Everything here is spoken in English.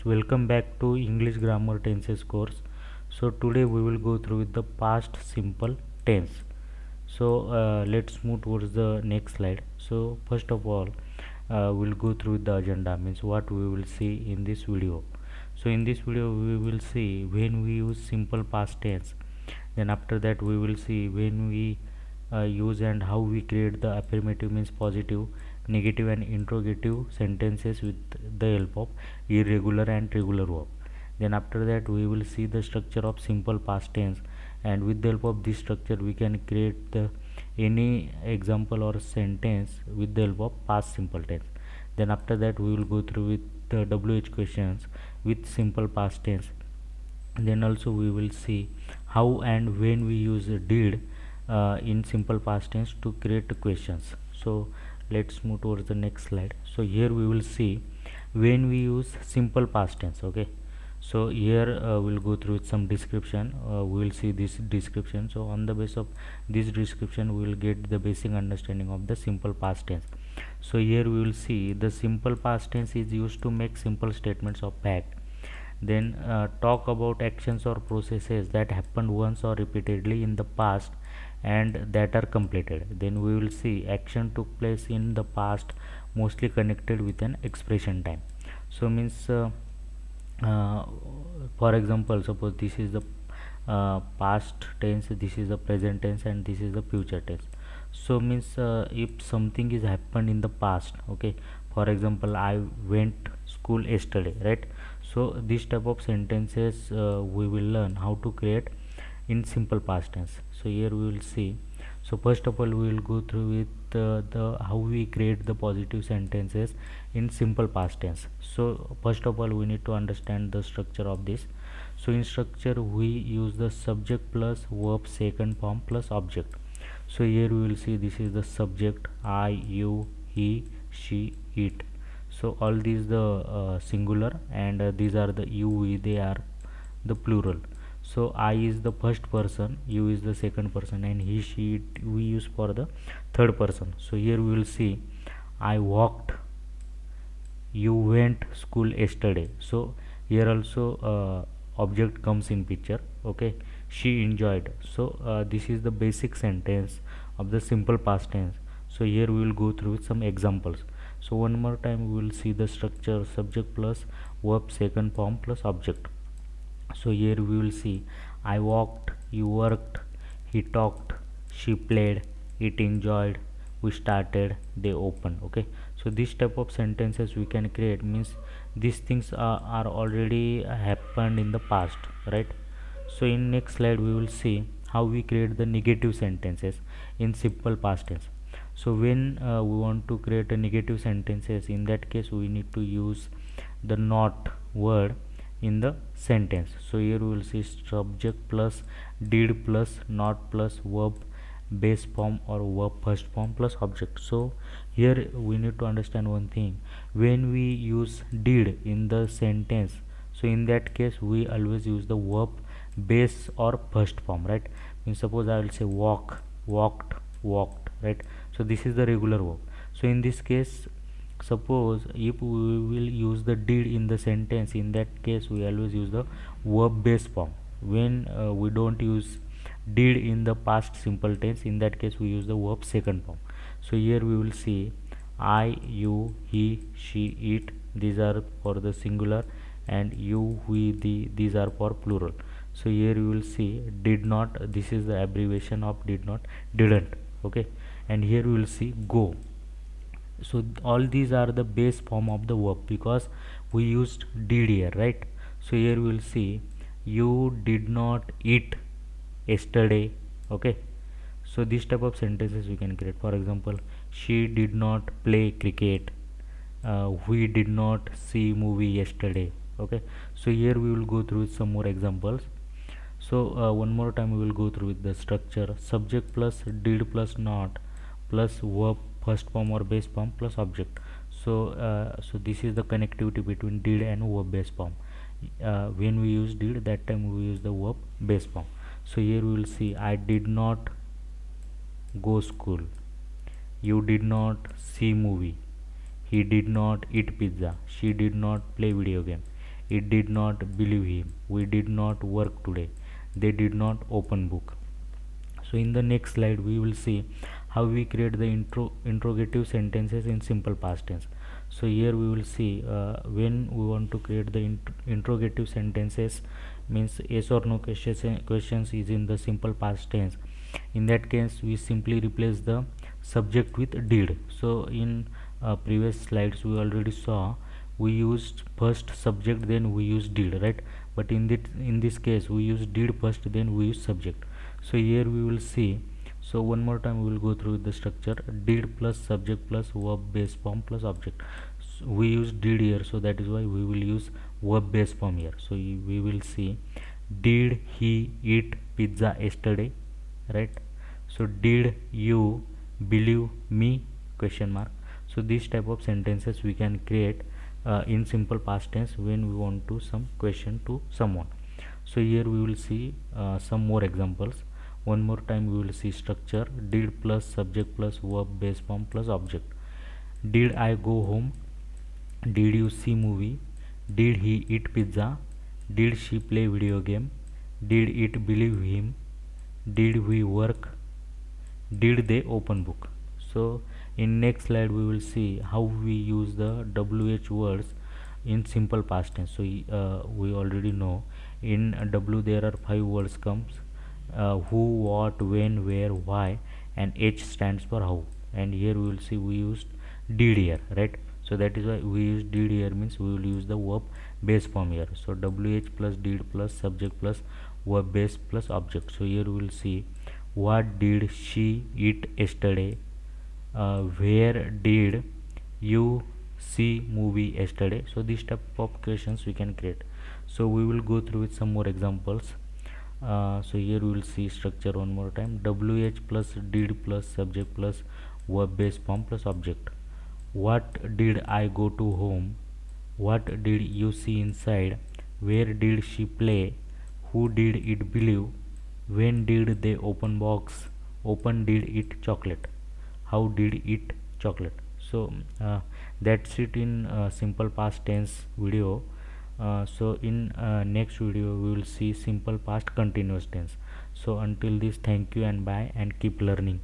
students, welcome back to English grammar tenses course. So today we will go through with the past simple tense. So let's move towards the next slide. So first of all, we'll go through the agenda, means what we will see in this video. So in this video we will see when we use simple past tense, then after that we will see when we use and how we create the affirmative, means positive, negative and interrogative sentences with the help of irregular and regular verb. Then after that we will see the structure of simple past tense, and with the help of this structure we can create the any example or sentence with the help of past simple tense. Then after that we will go through with the WH questions with simple past tense. Then also we will see how and when we use did in simple past tense to create questions. So let's move towards the next slide. So here we will see when we use simple past tense. Okay, so here we'll go through some description. We will see this description. So on the basis of this description we will get the basic understanding of the simple past tense. So here we will see the simple past tense is used to make simple statements of fact. Then talk about actions or processes that happened once or repeatedly in the past and that are completed. Then we will see action took place in the past, mostly connected with an expression time. So means uh, for example, suppose this is the past tense, this is the present tense, and this is the future tense. So means if something is happened in the past, okay, for example, I went school yesterday, right? So this type of sentences we will learn how to create in simple past tense. So here we will see. So first of all we will go through with the how we create the positive sentences in simple past tense. So first of all we need to understand the structure of this. So in structure we use the subject plus verb second form plus object. So here we will see this is the subject, I, you, he, she, it. So all these the singular, and these are the you, we, they are the plural. So I is the first person, you is the second person, and he, she, it we use for the third person. So here we will see I walked, you went school yesterday. So here also object comes in picture. Okay, she enjoyed. So this is the basic sentence of the simple past tense. So here we will go through some examples. So one more time we will see the structure: subject plus verb second form plus object. So here we will see I walked, you worked, he talked, she played, it enjoyed, we started, they opened. Okay, so this type of sentences we can create, means these things are already happened in the past, right? So in next slide we will see how we create the negative sentences in simple past tense. So when we want to create a negative sentences, in that case we need to use the not word in the sentence. So here we will see subject plus did plus not plus verb base form or verb first form plus object. So here we need to understand one thing: when we use did in the sentence, so in that case we always use the verb base or first form, right? Means suppose I will say walk, walked, walked, right? So this is the regular verb. So in this case, suppose if we will use the did in the sentence, in that case we always use the verb base form. When we don't use did in the past simple tense, in that case we use the verb second form. So here we will see I, you, he, she, it, these are for the singular, and you, we, these are for plural. So here you will see did not, this is the abbreviation of did not, didn't. Okay, and here we will see go. So all these are the base form of the verb because we used did here, right? So here we will see you did not eat yesterday. Okay, so this type of sentences we can create. For example, she did not play cricket, we did not see movie yesterday. Okay, so here we will go through some more examples. So one more time we will go through with the structure: subject plus did plus not plus verb first form or base form plus object. So so this is the connectivity between did and verb base form. When we use did, that time we use the verb base form. So here we will see I did not go school, you did not see movie, he did not eat pizza, she did not play video game, it did not believe him, we did not work today, they did not open book. So in the next slide we will see how we create the interrogative sentences in simple past tense. So here we will see when we want to create the interrogative sentences, means yes or no questions is in the simple past tense. In that case we simply replace the subject with did. So in previous slides we already saw we used first subject then we use did, right? But in this case we use did first then we use subject. So here we will see, so one more time we will go through the structure: did plus subject plus verb base form plus object. So we use did here, so that is why we will use verb base form here. So we will see, did he eat pizza yesterday, right? So did you believe me, question mark. So this type of sentences we can create in simple past tense when we want to some question to someone. So here we will see some more examples. One more time we will see structure: did plus subject plus verb base form plus object. Did I go home, did you see movie, did he eat pizza, did she play video game, did it believe him, did we work, did they open book. So in next slide we will see how we use the wh words in simple past tense. So we already know in w there are 5 words comes: who, what, when, where, why, and h stands for how. And here we will see we used did here, right? So that is why we use did here, means we will use the verb base form here. So wh plus did plus subject plus verb base plus object. So here we will see, what did she eat yesterday, where did you see movie yesterday. So this type of questions we can create. So we will go through with some more examples. So here we will see structure one more time: wh plus did plus subject plus verb base form plus object. What did I go to home, what did you see inside, where did she play, who did it believe, when did they open box, open did eat chocolate, how did eat chocolate. So that's it in simple past tense video. So in next video we will see simple past continuous tense. So until this, thank you and bye, and keep learning.